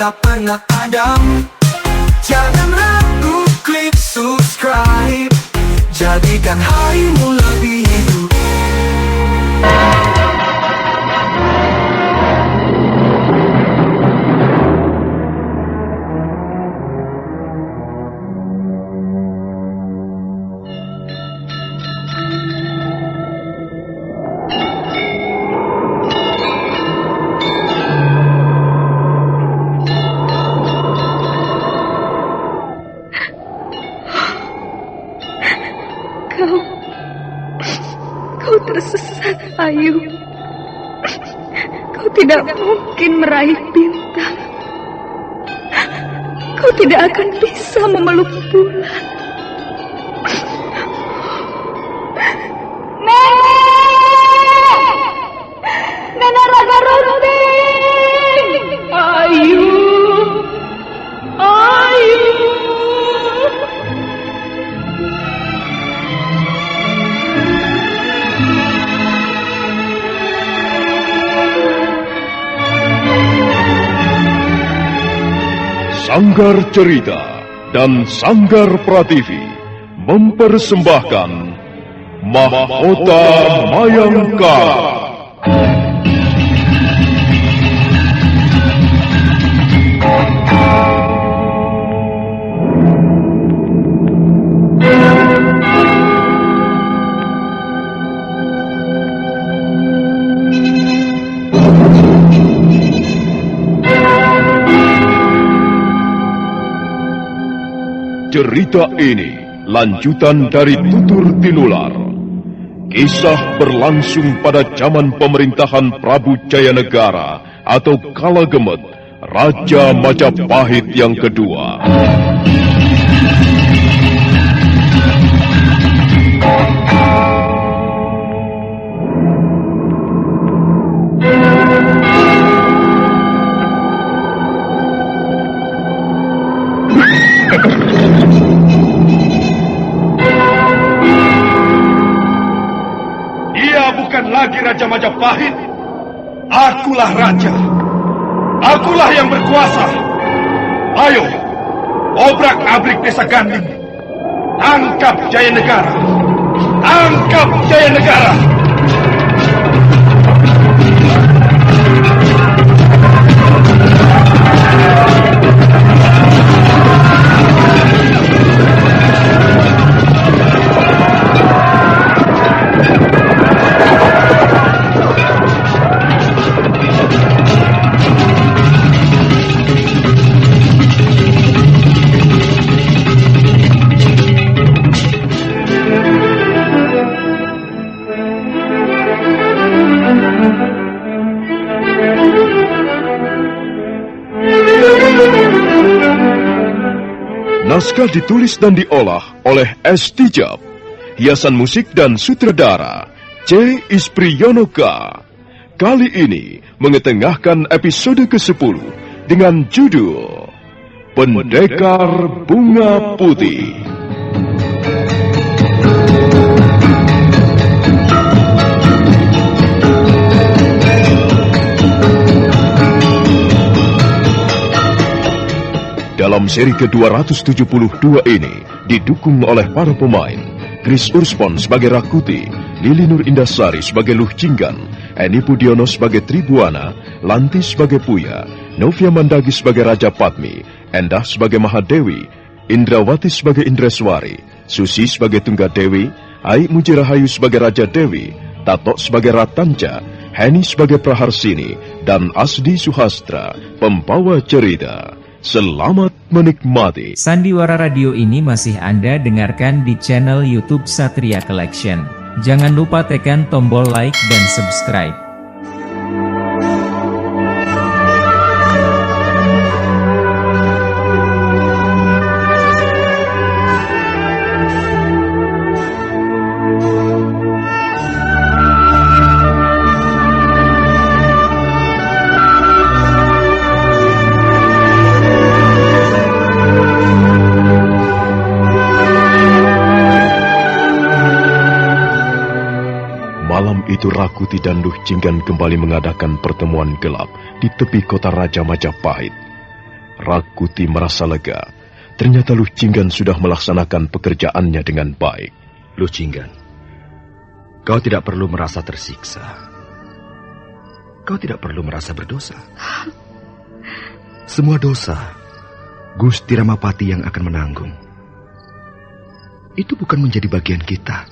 tak pernah padam. Jangan ragu, klik subscribe, jadikan harimu lebih hidup. Kau tersesat, Ayu. Kau tidak mungkin meraih bintang. Kau tidak akan bisa memeluk bulan. Nenek Raga Runting! Ayu! Sanggar Cerita dan Sanggar Prativi mempersembahkan Mahkota Mayangkara. Cerita ini lanjutan dari Tutur Tinular. Kisah berlangsung pada zaman pemerintahan Prabu Jayanegara atau Kala Gemet, Raja Majapahit yang kedua. Bukan lagi Raja Majapahit. Akulah raja. Akulah yang berkuasa. Ayo, obrak-abrik desa Ganding. Tangkap Jayanegara. Tangkap Jayanegara. Naskah ditulis dan diolah oleh S. Tijab. Hiasan musik dan sutradara C. Ispriyonoka. Kali ini mengetengahkan episode ke-10 dengan judul Pendekar Bunga Putih. Dalam seri ke-272 ini didukung oleh para pemain Chris Urspon sebagai Rakuti, Lili Nur Indasari sebagai Luh Jinggan, Eni Budiono sebagai Tribuana, Lanti sebagai Puya, Novia Mandagi sebagai Raja Padmi, Endah sebagai Mahadewi, Indrawati sebagai Indreswari, Susi sebagai Tunggadewi, Ai Mujirahayu sebagai Raja Dewi, Tatok sebagai Ratanca, Heni sebagai Praharsini, dan Asdi Suhastra, pembawa cerita. Selamat menikmati. Sandiwara Radio ini masih Anda dengarkan di channel YouTube Satria Collection. Jangan lupa tekan tombol like dan subscribe. Itu Rakuti dan Luh Jinggan kembali mengadakan pertemuan gelap di tepi kota Raja Majapahit. Rakuti merasa lega. Ternyata Luh Jinggan sudah melaksanakan pekerjaannya dengan baik. Luh Jinggan, kau tidak perlu merasa tersiksa. Kau tidak perlu merasa berdosa. Semua dosa, Gusti Ramapati yang akan menanggung. Itu bukan menjadi bagian kita.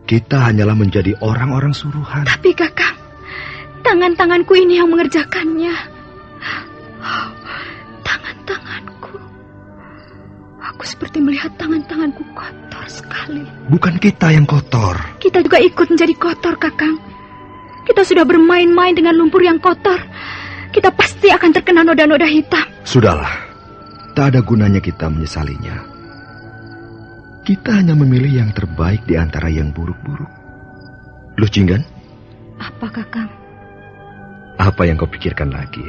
Kita hanyalah menjadi orang-orang suruhan. Tapi Kakang, tangan-tanganku ini yang mengerjakannya. Tangan-tanganku. Aku seperti melihat tangan-tanganku kotor sekali. Bukan kita yang kotor. Kita juga ikut menjadi kotor, Kakang. Kita sudah bermain-main dengan lumpur yang kotor. Kita pasti akan terkena noda-noda hitam. Sudahlah, tak ada gunanya kita menyesalinya. Kita hanya memilih yang terbaik di antara yang buruk-buruk. Luh Jinggan? Apa, Kakang? Apa yang kau pikirkan lagi?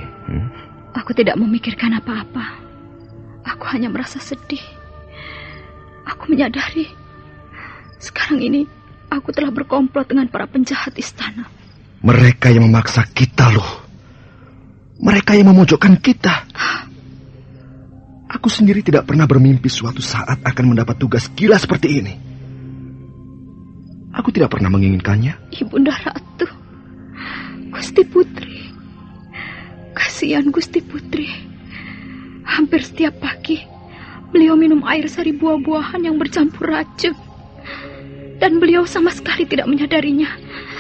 Aku tidak memikirkan apa-apa. Aku hanya merasa sedih. Aku menyadari sekarang ini aku telah berkomplot dengan para penjahat istana. Mereka yang memaksa kita, loh. Mereka yang memojokkan kita. Aku sendiri tidak pernah bermimpi suatu saat akan mendapat tugas gila seperti ini. Aku tidak pernah menginginkannya. Ibunda Ratu, Gusti Putri. Kasihan Gusti Putri. Hampir setiap pagi beliau minum air sari buah-buahan yang bercampur racun. Dan beliau sama sekali tidak menyadarinya.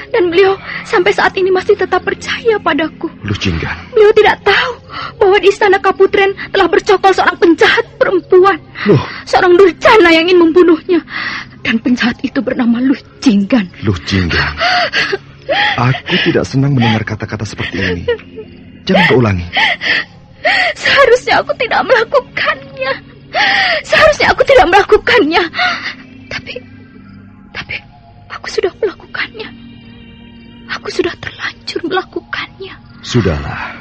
Dan beliau sampai saat ini masih tetap percaya padaku. Luh Jinggan. Beliau tidak tahu bahwa di istana Kaputren telah bercokol seorang penjahat perempuan. Loh. Seorang durjana yang ingin membunuhnya. Dan penjahat itu bernama Luh Jinggan. Luh Jinggan. Aku tidak senang mendengar kata-kata seperti ini. Jangan kau ulangi. Seharusnya aku tidak melakukannya. Tapi aku sudah melakukannya. Aku sudah terlanjur melakukannya. Sudahlah.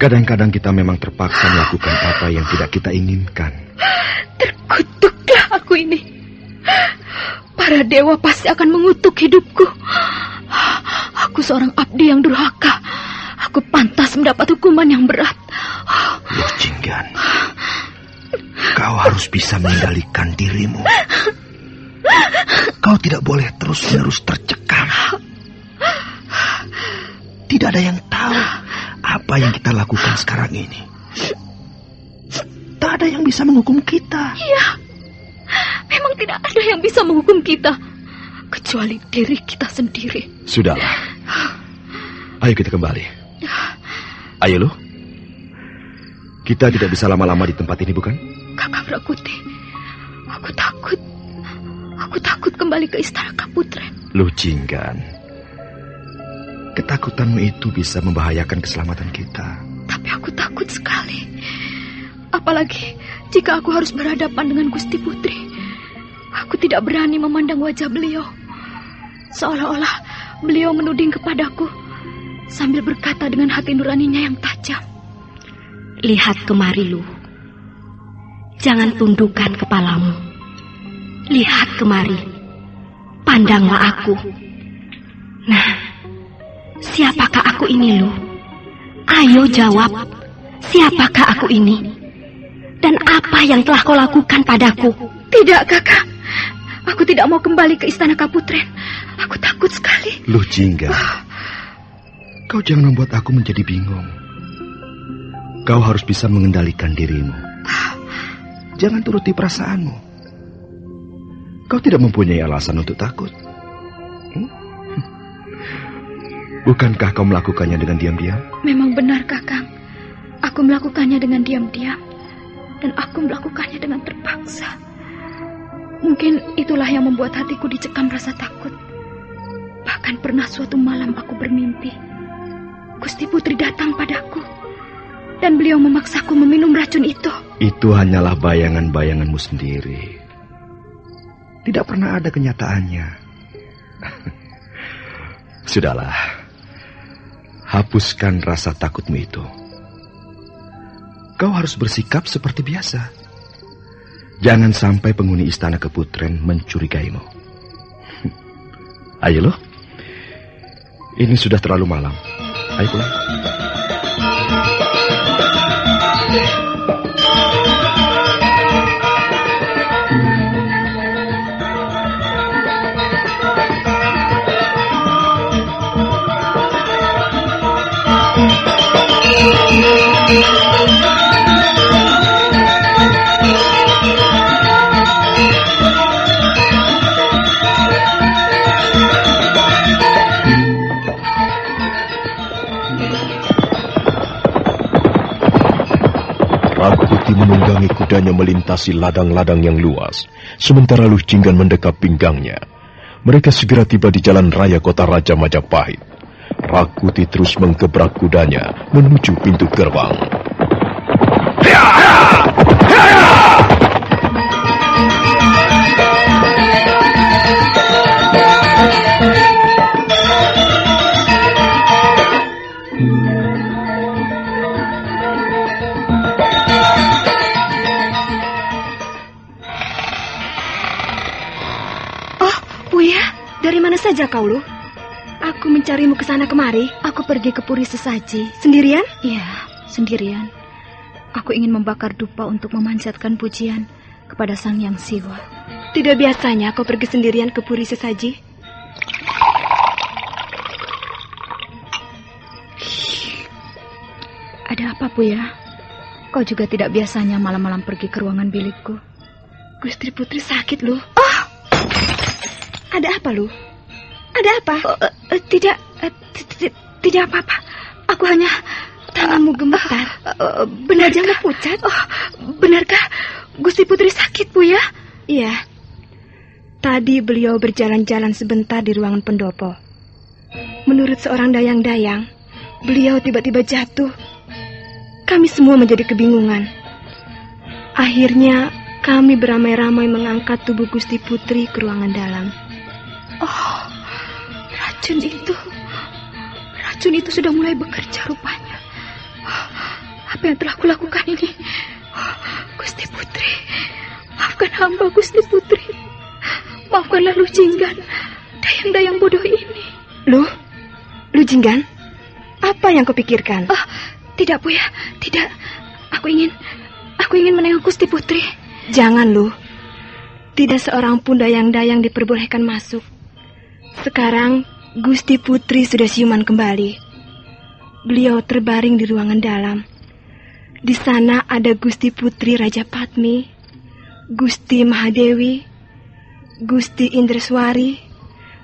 Kadang-kadang kita memang terpaksa melakukan apa yang tidak kita inginkan. Terkutuklah aku ini. Para dewa pasti akan mengutuk hidupku. Aku seorang abdi yang durhaka. Aku pantas mendapat hukuman yang berat. Luh Jinggan, kau harus bisa mengendalikan dirimu. Kau tidak boleh terus-menerus tercekam. Tidak ada yang tahu apa yang kita lakukan sekarang ini. Tak ada yang bisa menghukum kita. Iya, memang tidak ada yang bisa menghukum kita kecuali diri kita sendiri. Sudahlah. Ayo kita kembali. Ayo Luh. Kita tidak bisa lama-lama di tempat ini, bukan? Kakak Rakuti, aku takut kembali ke istana Kaputren. Luh Jinggan, ketakutanmu itu bisa membahayakan keselamatan kita. Tapi aku takut sekali. Apalagi jika aku harus berhadapan dengan Gusti Putri. Aku tidak berani memandang wajah beliau. Seolah-olah beliau menuding kepadaku sambil berkata dengan hati nuraninya yang tajam. Lihat kemari, Luh. Jangan tundukkan kepalamu. Lihat kemari. Pandanglah aku. Nah, siapakah aku ini, Luh? Ayo jawab. Siapakah aku ini? Dan apa yang telah kau lakukan padaku? Tidak, Kakak. Aku tidak mau kembali ke istana Kaputren. Aku takut sekali. Luh Jinggan, kau jangan membuat aku menjadi bingung. Kau harus bisa mengendalikan dirimu. Jangan turuti perasaanmu. Kau tidak mempunyai alasan untuk takut. Bukankah kau melakukannya dengan diam-diam? Memang benar, Kakang. Aku melakukannya dengan diam-diam. Dan aku melakukannya dengan terpaksa. Mungkin itulah yang membuat hatiku dicekam rasa takut. Bahkan pernah suatu malam aku bermimpi. Gusti Putri datang padaku. Dan beliau memaksaku meminum racun itu. Itu hanyalah bayangan-bayanganmu sendiri. Tidak pernah ada kenyataannya. Sudahlah. Hapuskan rasa takutmu itu. Kau harus bersikap seperti biasa. Jangan sampai penghuni istana Kaputren mencurigaimu. Ayo loh. Ini sudah terlalu malam. Ayo pulang. Rakuti menunggangi kudanya melintasi ladang-ladang yang luas, sementara Luh Jinggan mendekap pinggangnya. Mereka segera tiba di jalan raya kota Raja Majapahit. Rakuti terus menggebrak kudanya menuju pintu gerbang. Dari mana saja kau, Luh? Aku mencarimu ke sana kemari. Aku pergi ke Puri Sesaji. Sendirian? Iya, sendirian. Aku ingin membakar dupa untuk memanjatkan pujian kepada Sang Hyang Siwa. Tidak biasanya kau pergi sendirian ke Puri Sesaji. Ada apa, Buya? Kau juga tidak biasanya malam-malam pergi ke ruangan bilikku. Gusti Putri sakit, Luh. Ada apa, Luh? Ada apa? Tidak apa-apa. Aku hanya tanganmu gemetar. Wajahmu pucat. Benarkah Gusti Putri sakit, Buya? Iya. Tadi beliau berjalan-jalan sebentar di ruangan pendopo. Menurut seorang dayang-dayang, beliau tiba-tiba jatuh. Kami semua menjadi kebingungan. Akhirnya kami beramai-ramai mengangkat tubuh Gusti Putri ke ruangan dalam. Oh, racun itu sudah mulai bekerja rupanya. Apa yang telah kulakukan ini? Gusti Putri, maafkan hamba, Gusti Putri. Maafkanlah Luh Jinggan, dayang-dayang bodoh ini. Luh Jinggan, apa yang kau pikirkan? Tidak, Buya, tidak. Aku ingin menengok Gusti Putri. Jangan, Luh. Tidak seorang pun dayang-dayang diperbolehkan masuk. Sekarang Gusti Putri sudah siuman kembali. Beliau terbaring di ruangan dalam. Di sana ada Gusti Putri Raja Padmi, Gusti Mahadewi, Gusti Indreswari,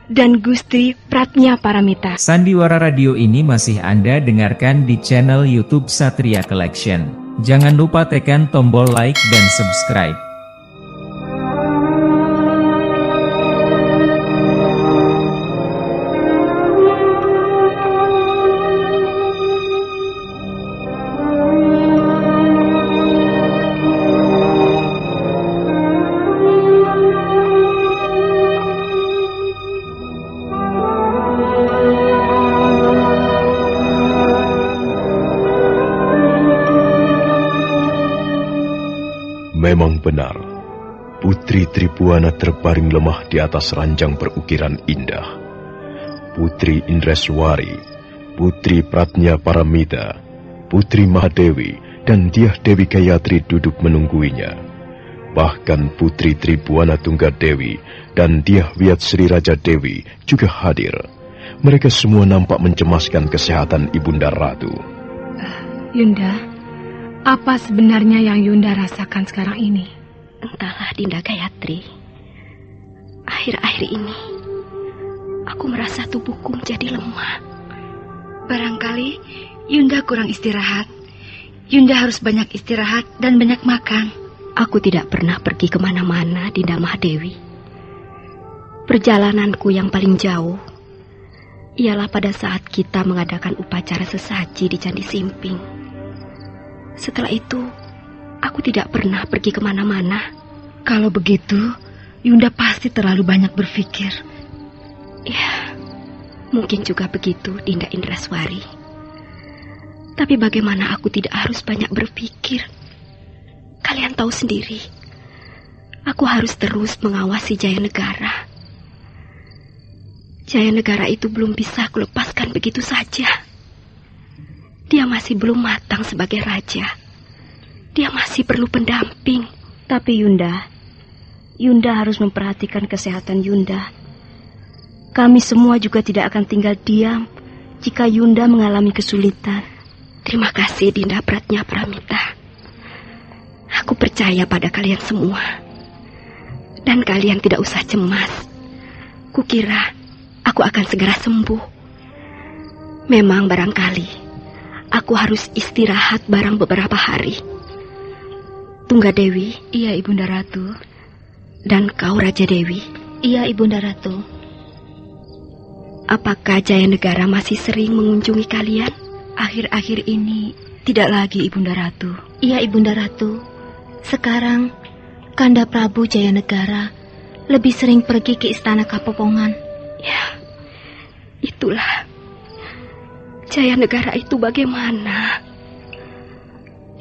dan Gusti Pratnya Paramita. Sandiwara Radio ini masih Anda dengarkan di channel YouTube Satria Collection. Jangan lupa tekan tombol like dan subscribe. Memang benar, Putri Tribuana terbaring lemah di atas ranjang berukiran indah. Putri Indreswari, Putri Pratnya Paramita, Putri Mahadewi, dan Dyah Dewi Gayatri duduk menungguinya. Bahkan Putri Tribuana Tunggadewi dan Dyah Wiyat Sri Raja Dewi juga hadir. Mereka semua nampak mencemaskan kesehatan Ibunda Ratu. Yunda, apa sebenarnya yang Yunda rasakan sekarang ini? Entahlah, Dinda Gayatri. Akhir-akhir ini, aku merasa tubuhku menjadi lemah. Barangkali Yunda kurang istirahat. Yunda harus banyak istirahat dan banyak makan. Aku tidak pernah pergi kemana-mana, Dinda Mahadewi. Perjalananku yang paling jauh ialah pada saat kita mengadakan upacara sesaji di Candi Simping. Setelah itu, aku tidak pernah pergi kemana-mana. Kalau begitu, Yunda pasti terlalu banyak berpikir. Ya, mungkin juga begitu, Dinda Indreswari. Tapi bagaimana aku tidak harus banyak berpikir? Kalian tahu sendiri, aku harus terus mengawasi Jaya Negara. Jaya Negara itu belum bisa kulepaskan begitu saja. Dia masih belum matang sebagai raja. Dia masih perlu pendamping. Tapi Yunda harus memperhatikan kesehatan Yunda. Kami semua juga tidak akan tinggal diam jika Yunda mengalami kesulitan. Terima kasih Dinda Pratnya Pramita. Aku percaya pada kalian semua. Dan kalian tidak usah cemas. Kukira aku akan segera sembuh. Memang barangkali aku harus istirahat barang beberapa hari. Tunggadewi. Iya, Ibunda Ratu. Dan kau Raja Dewi. Iya, Ibunda Ratu. Apakah Jaya Negara masih sering mengunjungi kalian? Akhir-akhir ini tidak lagi, Ibunda Ratu. Iya, Ibunda Ratu. Sekarang Kanda Prabu Jaya Negara lebih sering pergi ke istana Kapopongan. Ya, itulah. Jaya Negara itu bagaimana?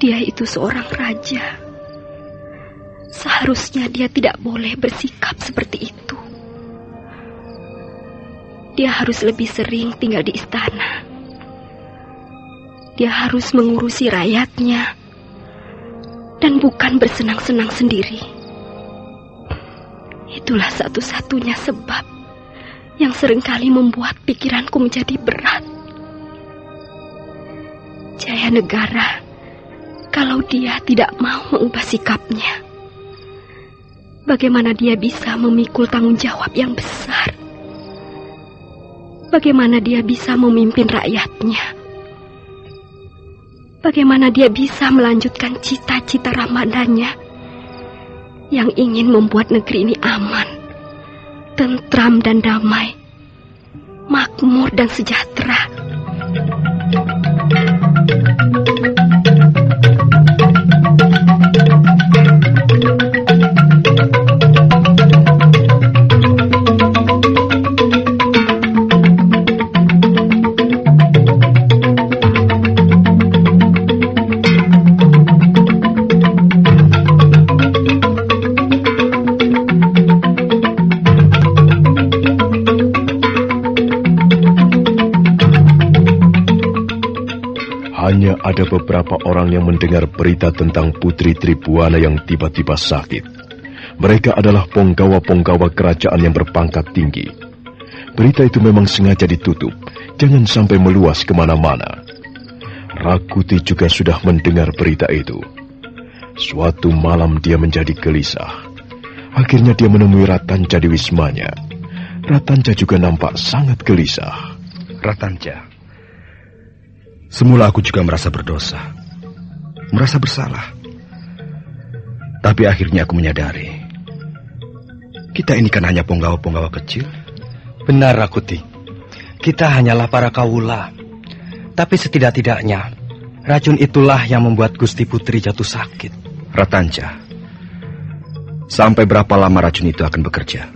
Dia itu seorang raja. Seharusnya dia tidak boleh bersikap seperti itu. Dia harus lebih sering tinggal di istana. Dia harus mengurusi rakyatnya. Dan bukan bersenang-senang sendiri. Itulah satu-satunya sebab yang seringkali membuat pikiranku menjadi berat. Jaya Negara, kalau dia tidak mau mengubah sikapnya, bagaimana dia bisa memikul tanggung jawab yang besar? Bagaimana dia bisa memimpin rakyatnya? Bagaimana dia bisa melanjutkan cita-cita ramadanya yang ingin membuat negeri ini aman, tentram dan damai, makmur dan sejahtera? Hanya ada beberapa orang yang mendengar berita tentang Putri Tribuana yang tiba-tiba sakit. Mereka adalah penggawa-penggawa kerajaan yang berpangkat tinggi. Berita itu memang sengaja ditutup, jangan sampai meluas kemana-mana. Rakuti juga sudah mendengar berita itu. Suatu malam dia menjadi gelisah. Akhirnya dia menemui Ratanja di wismanya. Ratanja juga nampak sangat gelisah. Ratanja, semula aku juga merasa berdosa, merasa bersalah. Tapi akhirnya aku menyadari, kita ini kan hanya penggawa-penggawa kecil. Benar, Rakuti. Kita hanyalah para kawula. Tapi setidak-tidaknya, racun itulah yang membuat Gusti Putri jatuh sakit. Ratanja, sampai berapa lama racun itu akan bekerja?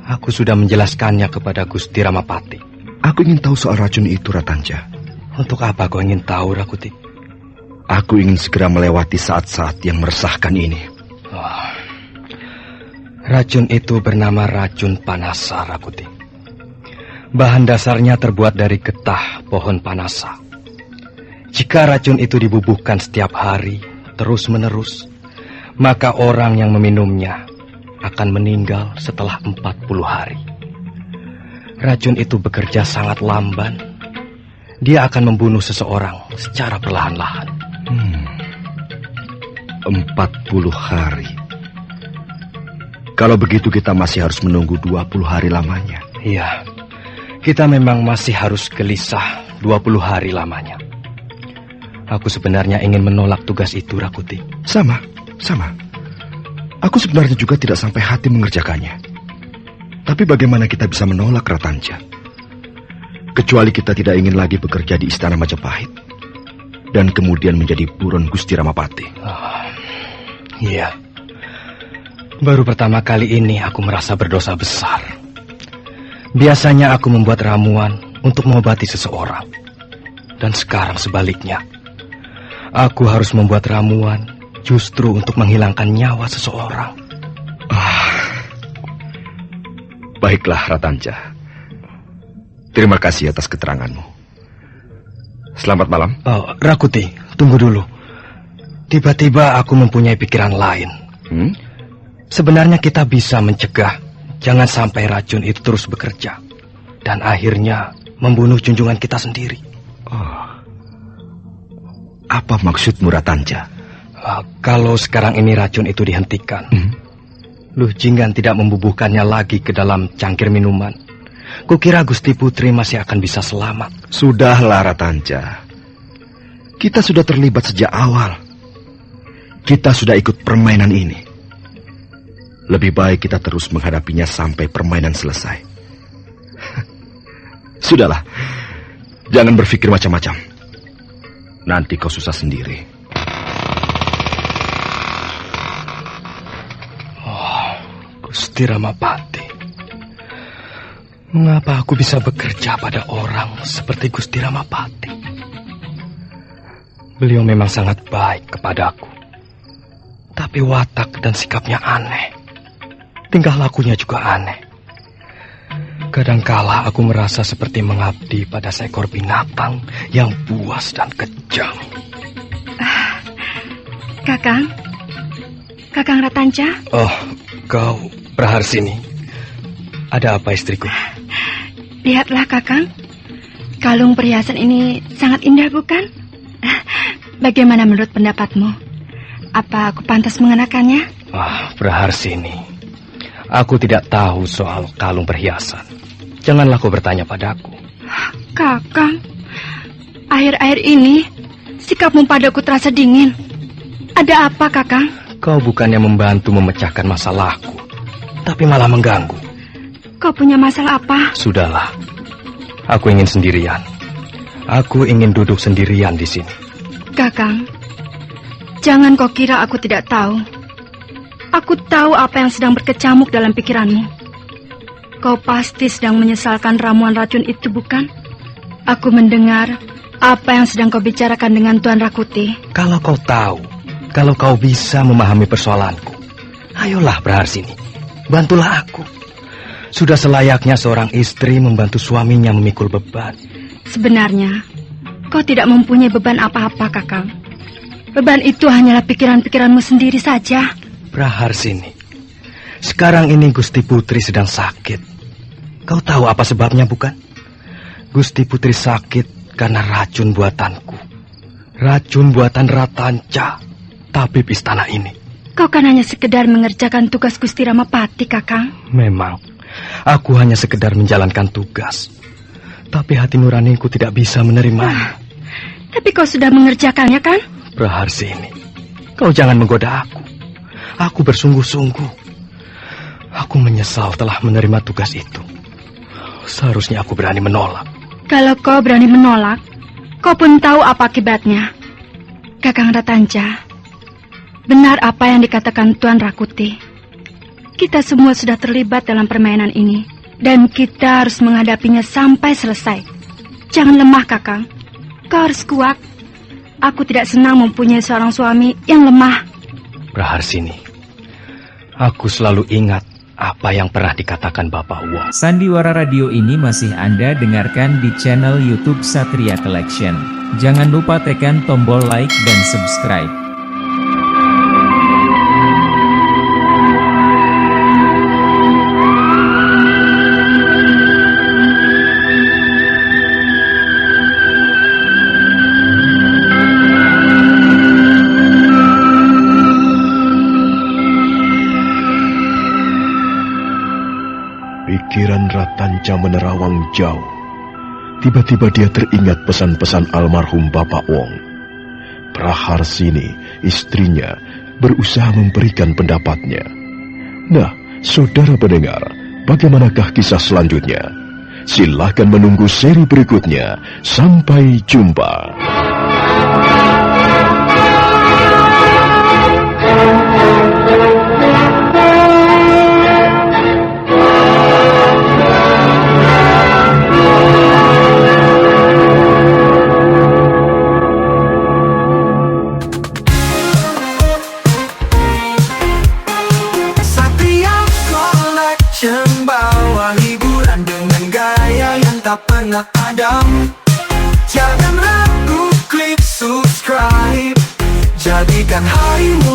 Aku sudah menjelaskannya kepada Gusti Ramapati. Aku ingin tahu soal racun itu, Ratanja. Untuk apa kau ingin tahu, Rakuti? Aku ingin segera melewati saat-saat yang meresahkan ini. Oh. Racun itu bernama racun panasa, Rakuti. Bahan dasarnya terbuat dari getah pohon panasa. Jika racun itu dibubuhkan setiap hari, terus-menerus, maka orang yang meminumnya akan meninggal setelah 40 hari. Racun itu bekerja sangat lamban. Dia akan membunuh seseorang secara perlahan-lahan. 40 hari. Kalau begitu kita masih harus menunggu 20 hari lamanya. Iya, kita memang masih harus gelisah 20 hari lamanya. Aku sebenarnya ingin menolak tugas itu, Rakuti. Sama. Aku sebenarnya juga tidak sampai hati mengerjakannya. Tapi bagaimana kita bisa menolak, Ratanja? Kecuali kita tidak ingin lagi bekerja di Istana Majapahit dan kemudian menjadi buron Gusti Ramapati. Iya. Baru pertama kali ini aku merasa berdosa besar. Biasanya aku membuat ramuan untuk mengobati seseorang. Dan sekarang sebaliknya. Aku harus membuat ramuan justru untuk menghilangkan nyawa seseorang. Baiklah, Ratanja. Terima kasih atas keteranganmu. Selamat malam. Oh, Rakuti, tunggu dulu. Tiba-tiba aku mempunyai pikiran lain. Sebenarnya kita bisa mencegah jangan sampai racun itu terus bekerja dan akhirnya membunuh junjungan kita sendiri. Oh. Apa maksudmu, Ratanja? Kalau sekarang ini racun itu dihentikan, Luh Jinggan tidak membubuhkannya lagi ke dalam cangkir minuman, kukira Gusti Putri masih akan bisa selamat. Sudahlah, Ratanja. Kita sudah terlibat sejak awal. Kita sudah ikut permainan ini. Lebih baik kita terus menghadapinya sampai permainan selesai. Sudahlah, jangan berpikir macam-macam. Nanti kau susah sendiri. Oh, Gusti Ramapati. Mengapa aku bisa bekerja pada orang seperti Gusti Ramapati? Beliau memang sangat baik kepadaku. Tapi watak dan sikapnya aneh. Tingkah lakunya juga aneh. Kadangkala aku merasa seperti mengabdi pada seekor binatang yang buas dan kejam. Kakang Ratanja? Oh, kau Praharsini. Ada apa, istriku? Lihatlah, Kakang. Kalung perhiasan ini sangat indah, bukan? Bagaimana menurut pendapatmu? Apa aku pantas mengenakannya? Praharsini. Aku tidak tahu soal kalung perhiasan. Janganlah kau bertanya padaku. Kakang, akhir-akhir ini sikapmu padaku terasa dingin. Ada apa, Kakang? Kau bukannya membantu memecahkan masalahku, tapi malah mengganggu. Kau punya masalah apa? Sudahlah, aku ingin sendirian. Aku ingin duduk sendirian di sini. Kakang, jangan kau kira aku tidak tahu. Aku tahu apa yang sedang berkecamuk dalam pikiranmu. Kau pasti sedang menyesalkan ramuan racun itu, bukan? Aku mendengar apa yang sedang kau bicarakan dengan Tuan Rakuti. Kalau kau tahu, kalau kau bisa memahami persoalanku, ayolah Praharsini, bantulah aku. Sudah selayaknya seorang istri membantu suaminya memikul beban. Sebenarnya, kau tidak mempunyai beban apa-apa, Kakang. Beban itu hanyalah pikiran-pikiranmu sendiri saja. Praharsini, sekarang ini Gusti Putri sedang sakit. Kau tahu apa sebabnya, bukan? Gusti Putri sakit karena racun buatanku. Racun buatan Ratanja, tabib istana ini. Kau kan hanya sekedar mengerjakan tugas Gusti Ramapati, Kakang. Memang, aku hanya sekedar menjalankan tugas. Tapi hati nuraniku tidak bisa menerimanya. Tapi kau sudah mengerjakannya, kan? Praharsini, kau jangan menggoda aku. Aku bersungguh-sungguh. Aku menyesal telah menerima tugas itu. Seharusnya aku berani menolak. Kalau kau berani menolak, kau pun tahu apa akibatnya. Kakang Ratanja, benar apa yang dikatakan Tuan Rakuti. Kita semua sudah terlibat dalam permainan ini, dan kita harus menghadapinya sampai selesai. Jangan lemah, Kakang. Kau harus kuat. Aku tidak senang mempunyai seorang suami yang lemah. Praharsini, aku selalu ingat apa yang pernah dikatakan Bapak Wong. Sandiwara radio ini masih Anda dengarkan di channel YouTube Satria Collection. Jangan lupa tekan tombol like dan subscribe. Pikiran Ratanja menerawang jauh. Tiba-tiba dia teringat pesan-pesan almarhum Bapak Wong. Praharsini, istrinya, berusaha memberikan pendapatnya. Nah, saudara pendengar, bagaimanakah kisah selanjutnya? Silakan menunggu seri berikutnya. Sampai jumpa. Bawa hiburan dengan gaya yang tak pernah padam. Jangan ragu, klik subscribe. jadikan harimu